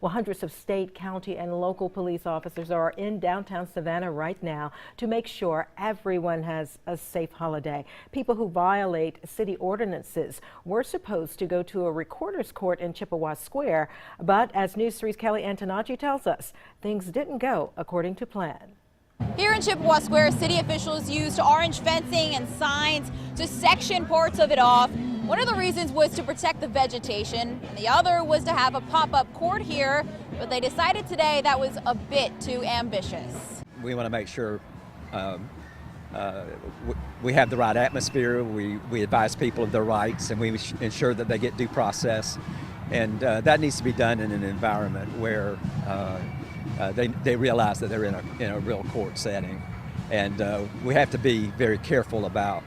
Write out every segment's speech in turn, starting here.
Well, hundreds of state, county, and local police officers are in downtown Savannah right now to make sure everyone has a safe holiday. People who violate city ordinances were supposed to go to a recorder's court in Chippewa Square, but as News 3's Kelly Antonacci tells us, things didn't go according to plan. Here in Chippewa Square, city officials used orange fencing and signs to section parts of it off. One of the reasons was to protect the vegetation, and the other was to have a pop-up court here, but they decided today that was a bit too ambitious. We want to make sure we have the right atmosphere, we advise people of their rights, and we ensure that they get due process. And that needs to be done in an environment where they realize that they're in a real court setting. And we have to be very careful about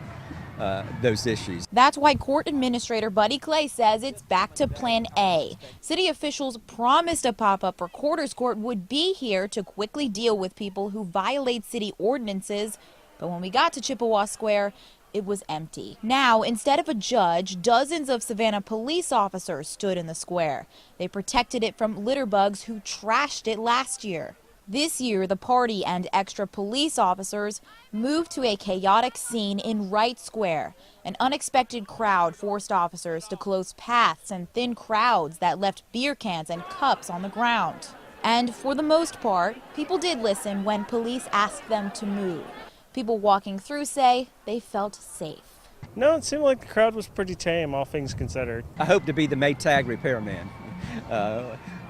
those issues. That's why Court Administrator Buddy Clay says it's back to Plan A. City officials promised a pop-up recorder's court would be here to quickly deal with people who violate city ordinances. But when we got to Chippewa Square, it was empty. Now, instead of a judge, dozens of Savannah police officers stood in the square. They protected it from litter bugs who trashed it last year. This year, the party and extra police officers moved to a chaotic scene in Wright Square. An unexpected crowd forced officers to close paths and thin crowds that left beer cans and cups on the ground. And for the most part, people did listen when police asked them to move. People walking through say they felt safe. No, it seemed like the crowd was pretty tame, all things considered. I hope to be the Maytag repairman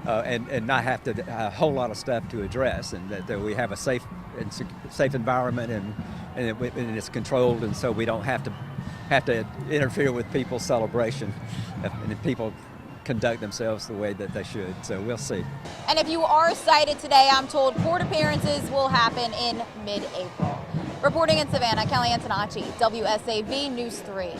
and not have to a whole lot of stuff to address, and that we have a safe environment and it's controlled, and so we don't have to interfere with people's celebration, and people conduct themselves the way that they should. So we'll see. And if you are cited today, I'm told court appearances will happen in mid-April. Reporting in Savannah, Kelly Antonacci, WSAV News 3.